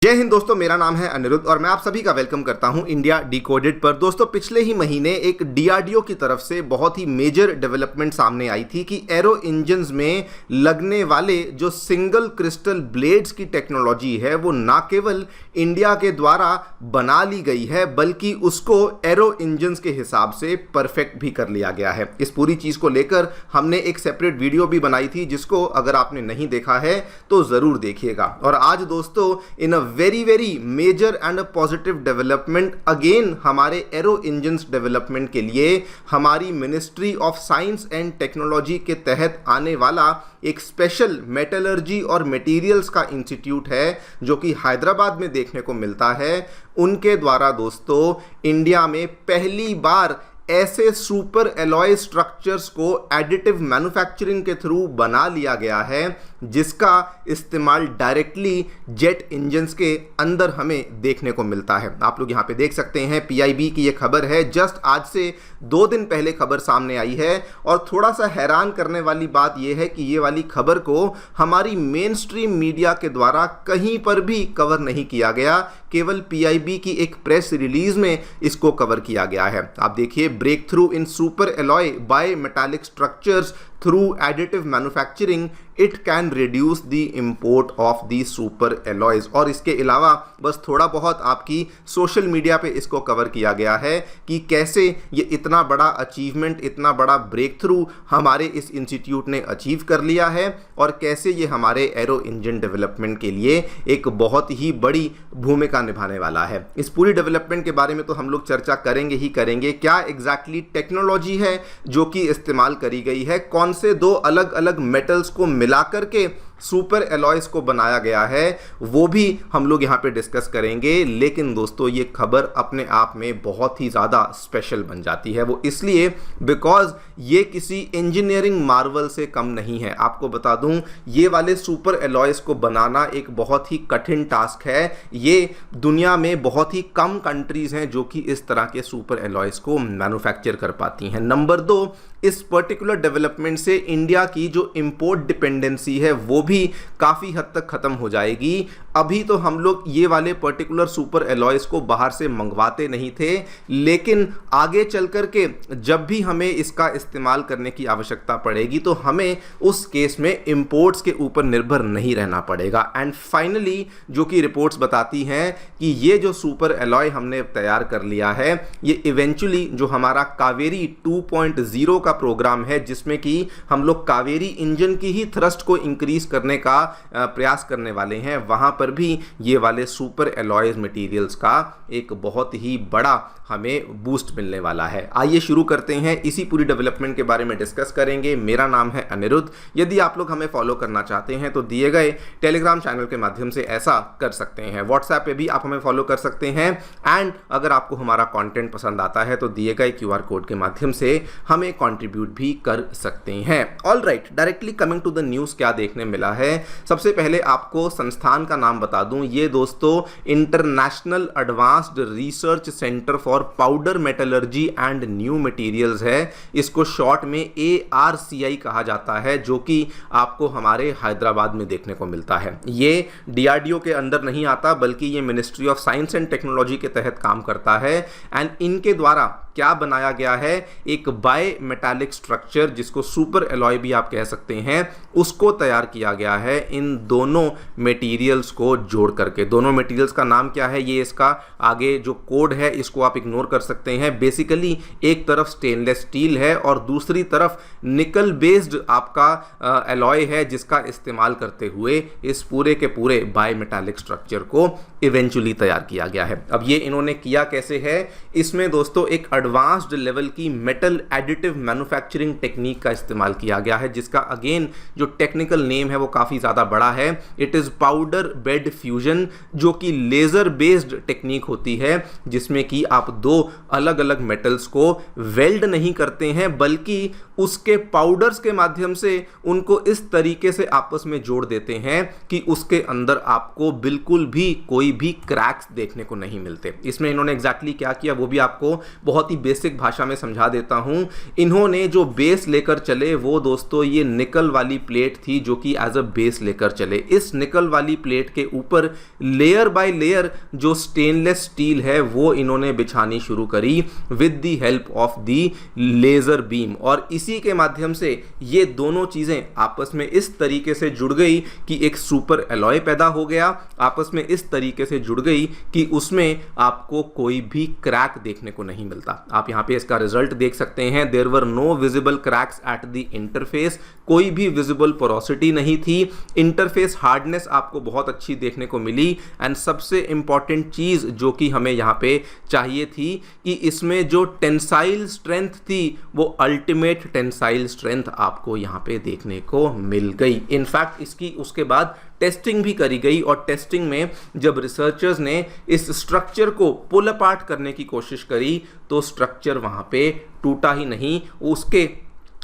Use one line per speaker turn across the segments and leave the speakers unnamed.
जय हिंद दोस्तों, मेरा नाम है अनिरुद्ध और मैं आप सभी का वेलकम करता हूं इंडिया डिकोडेड पर। दोस्तों, पिछले ही महीने एक डीआरडीओ की तरफ से बहुत ही मेजर डेवलपमेंट सामने आई थी कि एरो इंजन्स में लगने वाले जो सिंगल क्रिस्टल ब्लेड्स की टेक्नोलॉजी है वो ना केवल इंडिया के द्वारा बना ली गई है बल्कि उसको एरो इंजन्स के हिसाब से परफेक्ट भी कर लिया गया है। इस पूरी चीज़ को लेकर हमने एक सेपरेट वीडियो भी बनाई थी जिसको अगर आपने नहीं देखा है तो ज़रूर देखिएगा। और आज दोस्तों in a very major and a positive development again हमारे एरो इंजन्स डेवलपमेंट के लिए हमारी ministry of science and technology के तहत आने वाला एक स्पेशल मेटलर्जी और मटेरियल्स का इंस्टीट्यूट है जो कि हैदराबाद में देखने को मिलता है। उनके द्वारा दोस्तों इंडिया में पहली बार ऐसे सुपर एलॉय स्ट्रक्चर्स को एडिटिव मैन्युफैक्चरिंग के थ्रू बना लिया गया है जिसका इस्तेमाल डायरेक्टली जेट इंजन्स के अंदर हमें देखने को मिलता है। आप लोग यहाँ पे देख सकते हैं पीआईबी की ये खबर है, जस्ट आज से 2 दिन पहले खबर सामने आई है। और थोड़ा सा हैरान करने वाली बात यह है कि ये वाली खबर को हमारी मेन स्ट्रीम मीडिया के द्वारा कहीं पर भी कवर नहीं किया गया, केवल पीआईबी की एक प्रेस रिलीज में इसको कवर किया गया है। आप देखिए, breakthrough in super alloy by metallic structures through additive manufacturing it can reduce the import of the super alloys। और इसके अलावा बस थोड़ा बहुत आपकी सोशल मीडिया पे इसको कवर किया गया है कि कैसे ये इतना बड़ा अचीवमेंट, इतना बड़ा ब्रेक थ्रू हमारे इस इंस्टीट्यूट ने अचीव कर लिया है और कैसे ये हमारे एरो इंजन डेवलपमेंट के लिए एक बहुत ही बड़ी भूमिका निभाने वाला है। इस पूरी डेवलपमेंट के बारे में तो हम लोग चर्चा करेंगे ही करेंगे। क्या एग्जैक्टली टेक्नोलॉजी है जो कि इस्तेमाल करी गई है, कौन से 2 अलग अलग मेटल्स को मिलाकर के सुपर एलॉयज को बनाया गया है, वो भी हम लोग यहाँ पे डिस्कस करेंगे। लेकिन दोस्तों ये खबर अपने आप में बहुत ही ज़्यादा स्पेशल बन जाती है। वो इसलिए बिकॉज ये किसी इंजीनियरिंग मार्वल से कम नहीं है। आपको बता दूं, ये वाले सुपर एलॉयज को बनाना एक बहुत ही कठिन टास्क है। ये दुनिया में बहुत ही कम कंट्रीज हैं जो कि इस तरह के सुपर एलॉयज को मैन्युफैक्चर कर पाती हैं। नंबर 2, इस पर्टिकुलर डेवलपमेंट से इंडिया की जो इंपोर्ट डिपेंडेंसी है वो भी काफ़ी हद तक ख़त्म हो जाएगी। अभी तो हम लोग ये वाले पर्टिकुलर सुपर एलॉयज को बाहर से मंगवाते नहीं थे, लेकिन आगे चल कर के जब भी हमें इसका इस्तेमाल करने की आवश्यकता पड़ेगी तो हमें उस केस में इंपोर्ट्स के ऊपर निर्भर नहीं रहना पड़ेगा। एंड फाइनली जो कि रिपोर्ट्स बताती हैं कि ये जो सुपर एलॉय हमने तैयार कर लिया है ये इवेंचुअली जो हमारा कावेरी 2.0 का प्रोग्राम है जिसमें कि हम लोग कावेरी इंजन की ही थ्रस्ट को इंक्रीज करने का प्रयास करने वाले हैं, वहां पर भी ये वाले सुपर एलॉयज मटेरियल्स का एक बहुत ही बड़ा हमें बूस्ट मिलने वाला है। आइए शुरू करते हैं, इसी पूरी डेवलपमेंट के बारे में डिस्कस करेंगे। मेरा नाम है अनिरुद्ध। यदि आप लोग हमें फॉलो करना चाहते हैं तो दिए गए टेलीग्राम चैनल के माध्यम से ऐसा कर सकते हैं। व्हाट्सएप पे भी आप हमें फॉलो कर सकते हैं। एंड अगर आपको हमारा कंटेंट पसंद आता है तो दिए गए QR कोड के माध्यम से हमें कंट्रीब्यूट भी कर सकते हैं। All right, directly coming to the news, क्या देखने मिला है। सबसे पहले आपको संस्थान का नाम बता दूं, ये दोस्तों international advanced research centre for powder metallurgy and new materials है। इसको शॉर्ट में ARCI कहा जाता है, जो कि आपको हमारे हैदराबाद में देखने को मिलता है। ये DRDO के अंदर नहीं आता बल्कि ये ministry of science and technology के तहत काम करता है। एंड इनके द्वारा क्या बनाया गया है, एक बाय मेटालिक स्ट्रक्चर जिसको सुपर एलॉय भी आप कह सकते हैं, उसको तैयार किया गया है इन दोनों मटेरियल्स को जोड़ करके। दोनों मटेरियल्स का नाम क्या है, ये इसका आगे जो कोड है इसको आप इग्नोर कर सकते हैं। बेसिकली एक तरफ स्टेनलेस स्टील है और दूसरी तरफ निकल बेस्ड आपका एलॉय है जिसका इस्तेमाल करते हुए इस पूरे के पूरे बाय मेटालिक स्ट्रक्चर को इवेंचुअली तैयार किया गया है। अब ये इन्होंने किया कैसे है, इसमें दोस्तों एक एडवांस्ड लेवल की मेटल एडिटिव मैन्युफैक्चरिंग टेक्निक का इस्तेमाल किया गया है जिसका अगेन जो टेक्निकल नेम है वो काफ़ी ज़्यादा बड़ा है। It is powder bed fusion, जो कि लेज़र बेस्ड टेक्निक होती है जिसमें कि आप 2 अलग अलग मेटल्स को वेल्ड नहीं करते हैं बल्कि उसके पाउडर्स के माध्यम से उनको इस तरीके से आपस में जोड़ देते हैं कि उसके अंदर आपको बिल्कुल भी कोई भी क्रैक्स देखने को नहीं मिलते। इसमें इन्होंने एग्जैक्टली क्या किया वो भी आपको बहुत बहुत ही बेसिक भाषा में समझा देता हूं। इन्होंने जो बेस लेकर चले वो दोस्तों ये निकल वाली प्लेट थी जो कि एज अ बेस लेकर चले। इस निकल वाली प्लेट के ऊपर लेयर बाय लेयर जो स्टेनलेस स्टील है वो इन्होंने बिछानी शुरू करी with the help of the laser beam, और इसी के माध्यम से ये दोनों चीजें आपस में इस तरीके से जुड़ गई कि एक सुपर एलॉय पैदा हो गया, आपस में इस तरीके से जुड़ गई कि उसमें आपको कोई भी क्रैक देखने को नहीं मिलता। आप यहां पे इसका रिजल्ट देख सकते हैं, there were no visible cracks at the interface, कोई भी विजिबल पोरोसिटी नहीं थी। इंटरफेस हार्डनेस आपको बहुत अच्छी देखने को मिली, एंड सबसे इंपॉर्टेंट चीज जो कि हमें यहां पे चाहिए थी कि इसमें जो टेंसाइल स्ट्रेंथ थी वो अल्टीमेट टेंसाइल स्ट्रेंथ आपको यहां पे देखने को मिल गई। इनफैक्ट इसकी उसके बाद टेस्टिंग भी करी गई, और टेस्टिंग में जब रिसर्चर्स ने इस स्ट्रक्चर को पुल अपार्ट करने की कोशिश करी तो स्ट्रक्चर वहां पे टूटा ही नहीं, उसके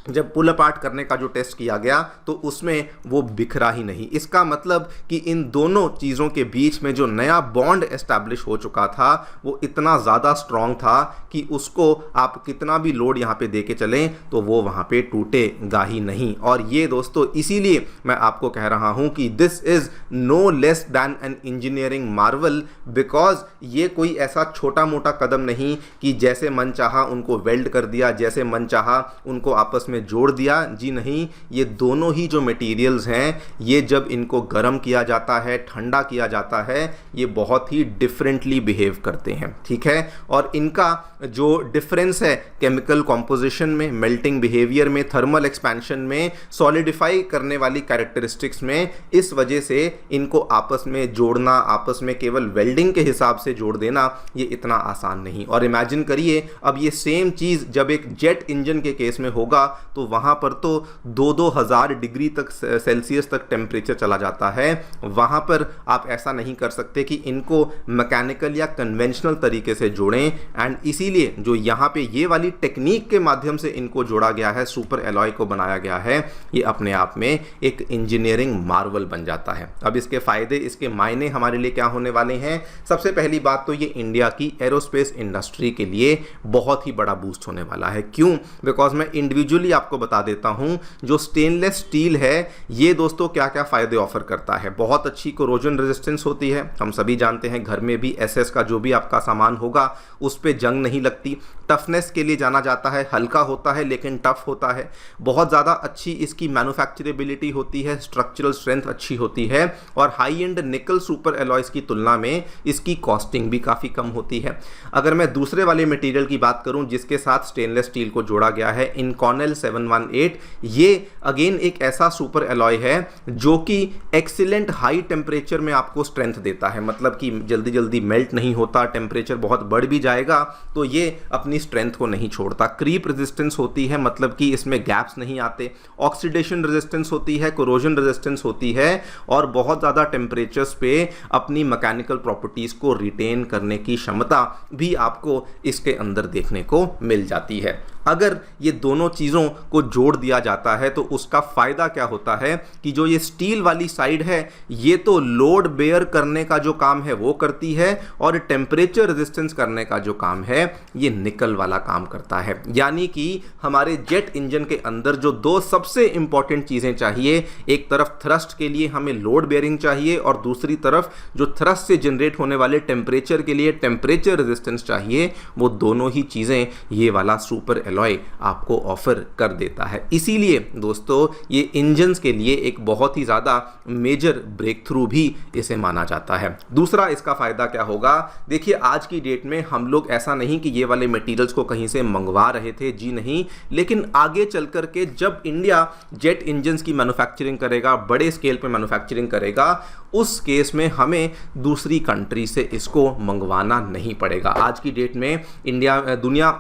जब पुल अपार्ट करने का जो टेस्ट किया गया तो उसमें वो बिखरा ही नहीं। इसका मतलब कि इन दोनों चीज़ों के बीच में जो नया बॉन्ड एस्टैब्लिश हो चुका था वो इतना ज़्यादा स्ट्रॉन्ग था कि उसको आप कितना भी लोड यहाँ पे दे के चलें तो वो वहाँ पे टूटेगा ही नहीं। और ये दोस्तों इसीलिए मैं आपको कह रहा हूँ कि this is no less than an engineering marvel, because ये कोई ऐसा छोटा मोटा कदम नहीं कि जैसे मन चाहा उनको वेल्ड कर दिया, जैसे मन चाहा उनको आपस में जोड़ दिया। जी नहीं, ये दोनों ही जो मटेरियल्स हैं ये जब इनको गर्म किया जाता है, ठंडा किया जाता है, ये बहुत ही डिफरेंटली बिहेव करते हैं, ठीक है। और इनका जो डिफरेंस है केमिकल कॉम्पोजिशन में, मेल्टिंग बिहेवियर में, थर्मल एक्सपेंशन में, सॉलिडिफाई करने वाली कैरेक्टरिस्टिक्स में, इस वजह से इनको आपस में जोड़ना, आपस में केवल वेल्डिंग के हिसाब से जोड़ देना ये इतना आसान नहीं। और इमेजिन करिए अब ये सेम चीज़ जब एक जेट इंजन के केस में होगा तो वहां पर तो 2-2 हज़ार डिग्री तक सेल्सियस तक टेम्परेचर चला जाता है। वहां पर आप ऐसा नहीं कर सकते कि इनको मैकेनिकल या कन्वेंशनल तरीके से जोड़ें, एंड इसीलिए जो यहाँ पे ये वाली टेक्निक के माध्यम से इनको जोड़ा गया है, सुपर एलॉय को बनाया गया है, ये अपने आप में एक इंजीनियरिंग मार्वल बन जाता है। अब इसके फायदे, इसके मायने हमारे लिए क्या होने वाले हैं? सबसे पहली बात तो ये इंडिया की एरोस्पेस इंडस्ट्री के लिए बहुत ही बड़ा बूस्ट होने वाला है। क्यों? बिकॉज मैं इंडिविजुअली आपको बता देता हूं, जो स्टेनलेस स्टील है ये दोस्तों क्या क्या फायदे ऑफर करता है। बहुत अच्छी कोरोजन रेजिस्टेंस होती है, हम सभी जानते हैं घर में भी एसएस का जो भी आपका सामान होगा उस पे जंग नहीं लगती। टफनेस के लिए जाना जाता है, हल्का होता है लेकिन टफ होता है। बहुत ज़्यादा अच्छी इसकी मैन्युफैक्चरेबिलिटी होती है, स्ट्रक्चरल स्ट्रेंथ अच्छी होती है, और हाई एंड निकल सुपर एलॉयज की तुलना में इसकी कॉस्टिंग भी काफ़ी कम होती है। अगर मैं दूसरे वाले मटेरियल की बात करूं जिसके साथ स्टेनलेस स्टील को जोड़ा गया है, इनकॉनेल 718, ये अगेन एक ऐसा सुपर एलॉय है जो कि एक्सीलेंट हाई टेम्परेचर में आपको स्ट्रेंथ देता है, मतलब कि जल्दी जल्दी मेल्ट नहीं होता, टेम्परेचर बहुत बढ़ भी जाएगा तो ये अपनी स्ट्रेंथ को नहीं छोड़ता। क्रीप रेजिस्टेंस होती है, मतलब कि इसमें गैप्स नहीं आते। ऑक्सीडेशन रेजिस्टेंस होती है, कोरोजन रेजिस्टेंस होती है, और बहुत ज़्यादा टेम्परेचर्स पे अपनी मैकेनिकल प्रॉपर्टीज़ को रिटेन करने की क्षमता भी आपको इसके अंदर देखने को मिल जाती है। अगर ये दोनों चीज़ों को जोड़ दिया जाता है तो उसका फ़ायदा क्या होता है कि जो ये स्टील वाली साइड है ये तो लोड बेयर करने का जो काम है वो करती है, और टेम्परेचर रेजिस्टेंस करने का जो काम है ये निकल वाला काम करता है। यानी कि हमारे जेट इंजन के अंदर जो दो सबसे इंपॉर्टेंट चीज़ें चाहिए, एक तरफ थ्रस्ट के लिए हमें लोड बेयरिंग चाहिए, और दूसरी तरफ जो थ्रस्ट से जनरेट होने वाले टेम्परेचर के लिए टेम्परेचर रेजिस्टेंस चाहिए, वो दोनों ही चीज़ें ये वाला सुपर एलॉय आपको ऑफर कर देता है। इसीलिए दोस्तों ये इंजन्स के लिए एक बहुत ही ज़्यादा मेजर ब्रेक थ्रू भी इसे माना जाता है। दूसरा इसका फ़ायदा क्या होगा? देखिए आज की डेट में हम लोग ऐसा नहीं कि ये वाले मटेरियल्स को कहीं से मंगवा रहे थे, जी नहीं, लेकिन आगे चल कर के जब इंडिया जेट इंजन्स की मैन्युफैक्चरिंग करेगा, बड़े स्केल पे मैन्युफैक्चरिंग करेगा, उस केस में हमें दूसरी कंट्री से इसको मंगवाना नहीं पड़ेगा। आज की डेट में इंडिया दुनिया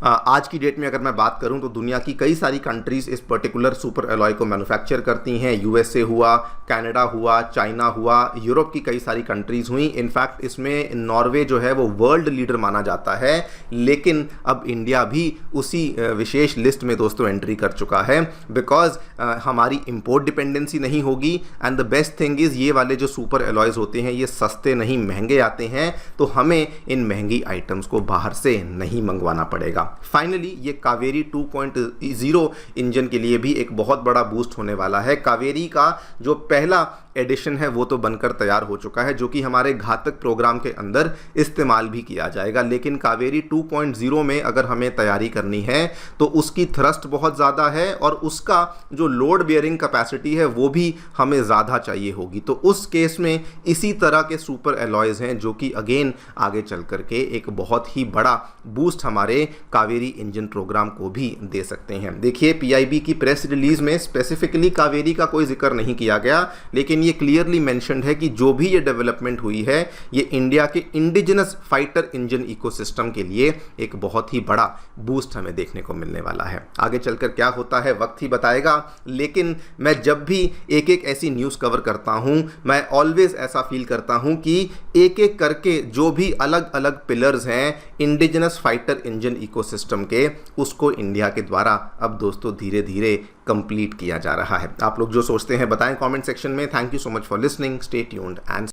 आज की डेट में अगर मैं बात करूं तो दुनिया की कई सारी कंट्रीज इस पर्टिकुलर सुपर एलॉय को मैन्युफैक्चर करती हैं। यूएसए हुआ, कनाडा हुआ, चाइना हुआ, यूरोप की कई सारी कंट्रीज हुई। इनफैक्ट इसमें नॉर्वे जो है वो वर्ल्ड लीडर माना जाता है, लेकिन अब इंडिया भी उसी विशेष लिस्ट में दोस्तों एंट्री कर चुका है, बिकॉज हमारी इंपोर्ट डिपेंडेंसी नहीं होगी। And the best thing is ये वाले जो सुपर एलॉयज होते हैं ये सस्ते नहीं महंगे आते हैं, तो हमें इन महंगी आइटम्स को बाहर से नहीं मंगवाना पड़ेगा। फाइनली ये कावेरी 2.0 इंजन के लिए भी एक बहुत बड़ा बूस्ट होने वाला है। कावेरी का जो पहला एडिशन है वो तो बनकर तैयार हो चुका है, जो कि हमारे घातक प्रोग्राम के अंदर इस्तेमाल भी किया जाएगा, लेकिन कावेरी 2.0 में अगर हमें तैयारी करनी है तो उसकी थ्रस्ट बहुत ज़्यादा है और उसका जो लोड बेयरिंग कैपेसिटी है वो भी हमें ज़्यादा चाहिए होगी। तो उस केस में इसी तरह के सुपर एलॉयज हैं जो कि अगेन आगे चल करके एक बहुत ही बड़ा बूस्ट हमारे कावेरी इंजन प्रोग्राम को भी दे सकते हैं। देखिए पीआईबी की प्रेस रिलीज में स्पेसिफिकली कावेरी का कोई जिक्र नहीं किया गया, लेकिन ये क्लियरली मेंशन्ड है कि जो भी ये डेवलपमेंट हुई है ये इंडिया के इंडिजिनस फाइटर इंजन इकोसिस्टम के लिए एक बहुत ही बड़ा बूस्ट हमें देखने को मिलने वाला है। आगे चलकर क्या होता है वक्त ही बताएगा, लेकिन मैं जब भी एक एक ऐसी न्यूज़ कवर करता हूं मैं ऑलवेज ऐसा फील करता हूं कि एक एक करके जो भी अलग अलग पिलर्स हैं इंडिजिनस फाइटर इंजन इकोसिस्टम के, उसको इंडिया के द्वारा अब दोस्तों धीरे धीरे कंप्लीट किया जा रहा है। आप लोग जो सोचते हैं बताएं कमेंट सेक्शन में। Thank you so much for listening, stay tuned and